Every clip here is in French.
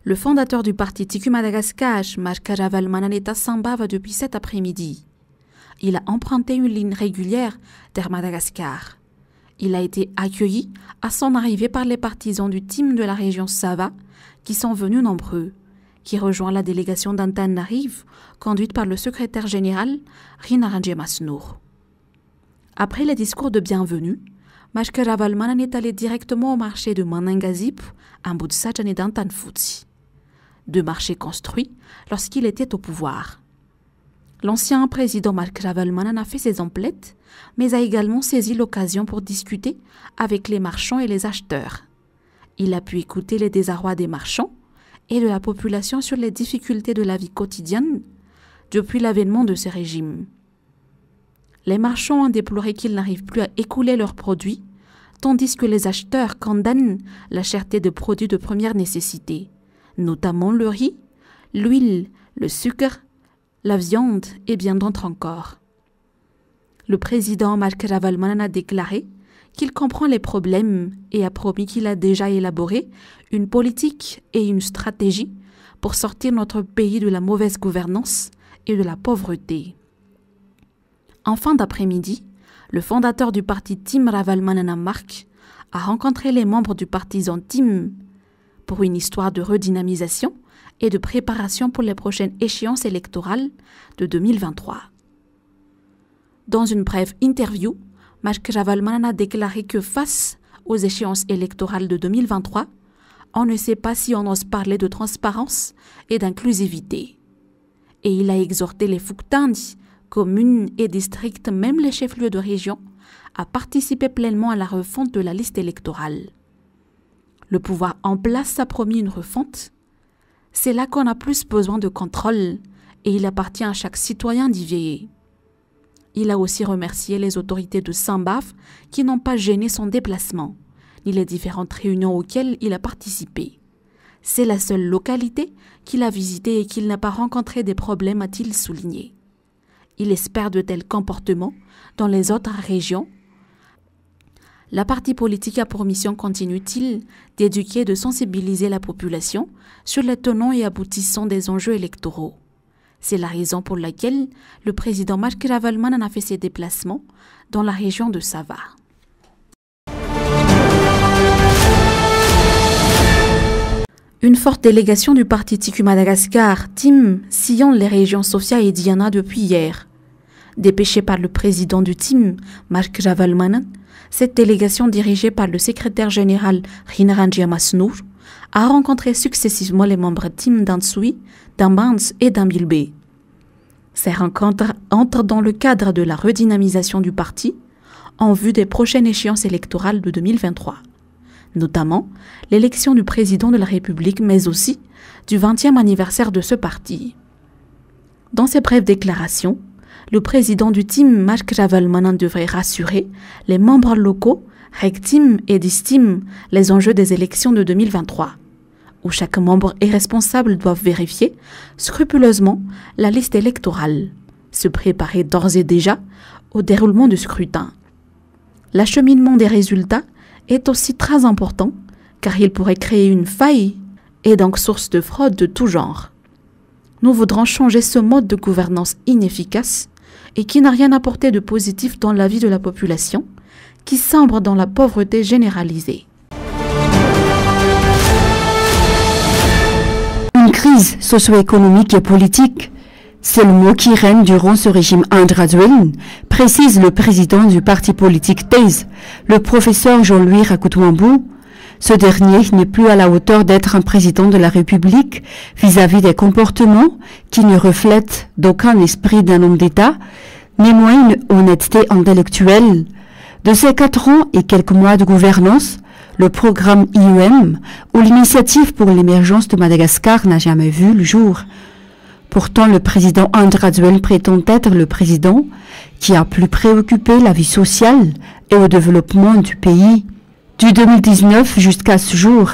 Le fondateur du parti Tiku Madagascar, Mashkaravalmanan, est à Sambava depuis cet après-midi. Il a emprunté une ligne régulière vers Madagascar. Il a été accueilli à son arrivée par les partisans du team de la région Sava, qui sont venus nombreux, qui rejoint la délégation d'Antananarive, conduite par le secrétaire général Rinaranje Masnour. Après les discours de bienvenue, Mashkaravalmanan est allé directement au marché de Manangazip, à Mbutsajan et d'Antanfutsi. Deux marchés construits lorsqu'il était au pouvoir. L'ancien président Mashkaravalmanan a fait ses emplettes, mais a également saisi l'occasion pour discuter avec les marchands et les acheteurs. Il a pu écouter les désarrois des marchands et de la population sur les difficultés de la vie quotidienne depuis l'avènement de ces régimes. Les marchands ont déploré qu'ils n'arrivent plus à écouler leurs produits, tandis que les acheteurs condamnent la cherté de produits de première nécessité, notamment le riz, l'huile, le sucre, la viande et bien d'autres encore. Le président Mashkaravalmanan a déclaré qu'il comprend les problèmes et a promis qu'il a déjà élaboré une politique et une stratégie pour sortir notre pays de la mauvaise gouvernance et de la pauvreté. En fin d'après-midi, le fondateur du parti Tim Ravalmanan Mark a rencontré les membres du partisan Tim pour une histoire de redynamisation et de préparation pour les prochaines échéances électorales de 2023. Dans une brève interview, Mashkaravalmanan a déclaré que face aux échéances électorales de 2023, on ne sait pas si on ose parler de transparence et d'inclusivité. Et il a exhorté les Fouktandi, communes et districts, même les chefs-lieux de région, à participer pleinement à la refonte de la liste électorale. Le pouvoir en place a promis une refonte. C'est là qu'on a plus besoin de contrôle et il appartient à chaque citoyen d'y veiller. Il a aussi remercié les autorités de Sambava qui n'ont pas gêné son déplacement, ni les différentes réunions auxquelles il a participé. C'est la seule localité qu'il a visitée et qu'il n'a pas rencontré des problèmes, a-t-il souligné. Il espère de tels comportements dans les autres régions. La partie politique a pour mission, continue-t-il, d'éduquer et de sensibiliser la population sur les tenants et aboutissants des enjeux électoraux. C'est la raison pour laquelle le président Mashkaravalmanan a fait ses déplacements dans la région de Sava. Une forte délégation du parti Tiku Madagascar, TIM, sillonne les régions Sofia et Diana depuis hier. Dépêchée par le président du TIM, Mashkaravalmanan, cette délégation dirigée par le secrétaire général Rinaranje Masnour a rencontré successivement les membres TIM d'Antsui, d'Ambans et d'Ambilbe. Ces rencontres entrent dans le cadre de la redynamisation du parti en vue des prochaines échéances électorales de 2023, notamment l'élection du président de la République, mais aussi du 20e anniversaire de ce parti. Dans ses brèves déclarations, le président du TIM, Mashkaravalmanan, devrait rassurer les membres locaux, RECTIM et DISTIM, les enjeux des élections de 2023, où chaque membre et responsable doivent vérifier scrupuleusement la liste électorale, se préparer d'ores et déjà au déroulement du scrutin. L'acheminement des résultats est aussi très important, car il pourrait créer une faille et donc source de fraude de tout genre. Nous voudrons changer ce mode de gouvernance inefficace et qui n'a rien apporté de positif dans la vie de la population, qui sombre dans la pauvreté généralisée. Une crise socio-économique et politique, c'est le mot qui règne durant ce régime ingraduel, précise le président du parti politique TAIS, le professeur Jean-Louis Rakotouambou. Ce dernier n'est plus à la hauteur d'être un président de la République vis-à-vis des comportements qui ne reflètent d'aucun esprit d'un homme d'État, ni moins une honnêteté intellectuelle. De ces 4 ans et quelques mois de gouvernance, le programme IEM ou l'initiative pour l'émergence de Madagascar n'a jamais vu le jour. Pourtant, le président ingraduel prétend être le président qui a plus préoccupé la vie sociale et au développement du pays. Du 2019 jusqu'à ce jour,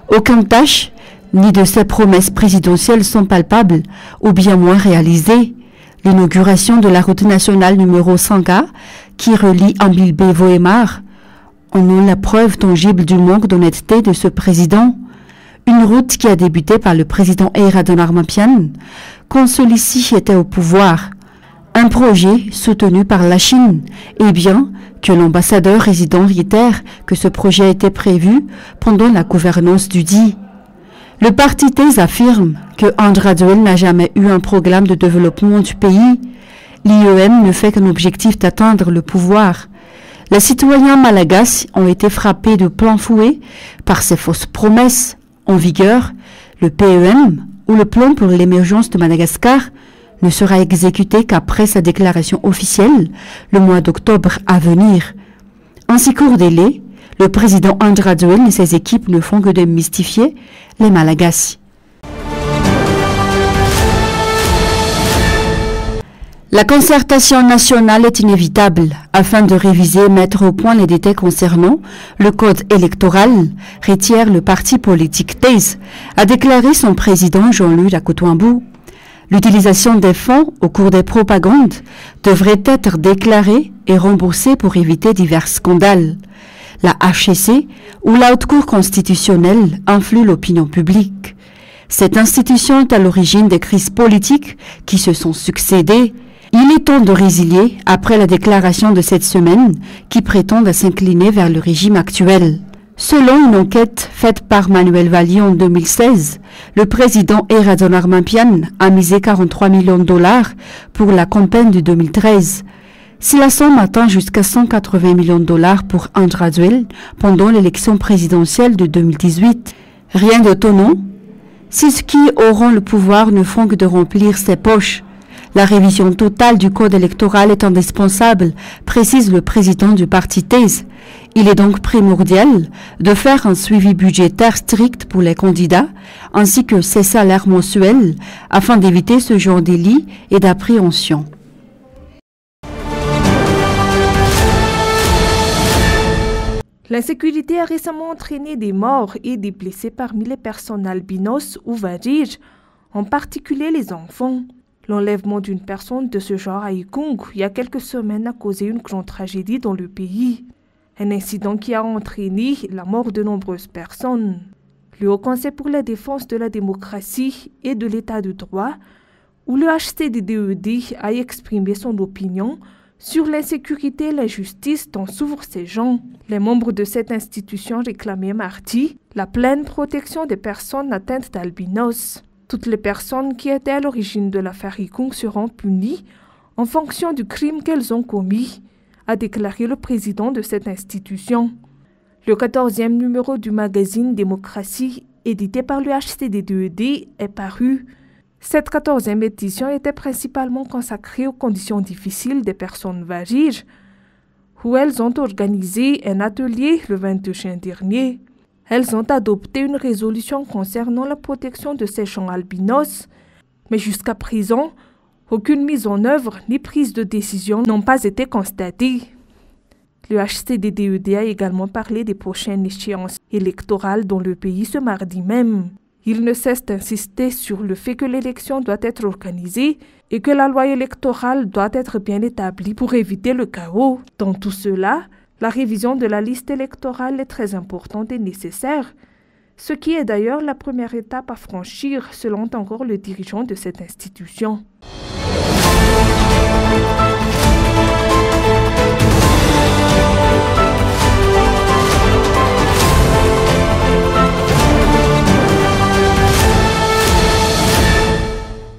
aucune tâche ni de ses promesses présidentielles sont palpables ou bien moins réalisées. L'inauguration de la route nationale numéro 5A qui relie Ambilbe-Vohemar en est la preuve tangible du manque d'honnêteté de ce président. Une route qui a débuté par le président Eyradan Armapian quand celui-ci était au pouvoir. Un projet soutenu par la Chine, et bien que l'ambassadeur résident réitère que ce projet a été prévu pendant la gouvernance du DI. Le parti TES affirme que Andrade n'a jamais eu un programme de développement du pays. L'IEM ne fait qu'un objectif d'atteindre le pouvoir. Les citoyens malagasy ont été frappés de plein fouet par ces fausses promesses. En vigueur, le PEM, ou le plan pour l'émergence de Madagascar, ne sera exécuté qu'après sa déclaration officielle, le mois d'octobre à venir. En si court délai, le président Andrade et ses équipes ne font que démystifier les Malagasy. La concertation nationale est inévitable afin de réviser et mettre au point les détails concernant le code électoral, retient le parti politique TES, a déclaré son président Jean-Louis Rakotouambou. L'utilisation des fonds au cours des propagandes devrait être déclarée et remboursée pour éviter divers scandales. La HCC ou la Haute Cour constitutionnelle influe l'opinion publique. Cette institution est à l'origine des crises politiques qui se sont succédées. Il est temps de résilier après la déclaration de cette semaine qui prétend s'incliner vers le régime actuel. Selon une enquête faite par Manuel Valli en 2016, le président Eyradan Armapian a misé 43 millions de dollars pour la campagne de 2013. Si la somme atteint jusqu'à 180 millions de dollars pour Andrade pendant l'élection présidentielle de 2018, rien d'étonnant. Si ceux qui auront le pouvoir ne font que de remplir ses poches, la révision totale du code électoral est indispensable, précise le président du parti TES. Il est donc primordial de faire un suivi budgétaire strict pour les candidats, ainsi que ses salaires mensuels, afin d'éviter ce genre d'élit et d'appréhension. L'insécurité a récemment entraîné des morts et des blessés parmi les personnes albinos ou vadiges, en particulier les enfants. L'enlèvement d'une personne de ce genre à Ikung il y a quelques semaines a causé une grande tragédie dans le pays. Un incident qui a entraîné la mort de nombreuses personnes. Le Haut Conseil pour la défense de la démocratie et de l'état de droit, ou le HCDDED, a exprimé son opinion sur l'insécurité et la justice dont souffrent ces gens. Les membres de cette institution réclamaient mardi la pleine protection des personnes atteintes d'albinos. Toutes les personnes qui étaient à l'origine de l'affaire Ikung seront punies en fonction du crime qu'elles ont commis, a déclaré le président de cette institution. Le 14e numéro du magazine Démocratie, édité par le HCDDED, est paru. Cette 14e édition était principalement consacrée aux conditions difficiles des personnes vadiges, où elles ont organisé un atelier le 22 juin dernier. Elles ont adopté une résolution concernant la protection de ces gens albinos, mais jusqu'à présent, aucune mise en œuvre ni prise de décision n'ont pas été constatées. Le HCDDED a également parlé des prochaines échéances électorales dans le pays ce mardi même. Il ne cesse d'insister sur le fait que l'élection doit être organisée et que la loi électorale doit être bien établie pour éviter le chaos. Dans tout cela, la révision de la liste électorale est très importante et nécessaire, ce qui est d'ailleurs la première étape à franchir selon encore le dirigeant de cette institution.